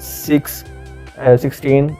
16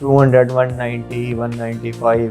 200، 190، 195،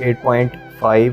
8.5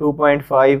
2.5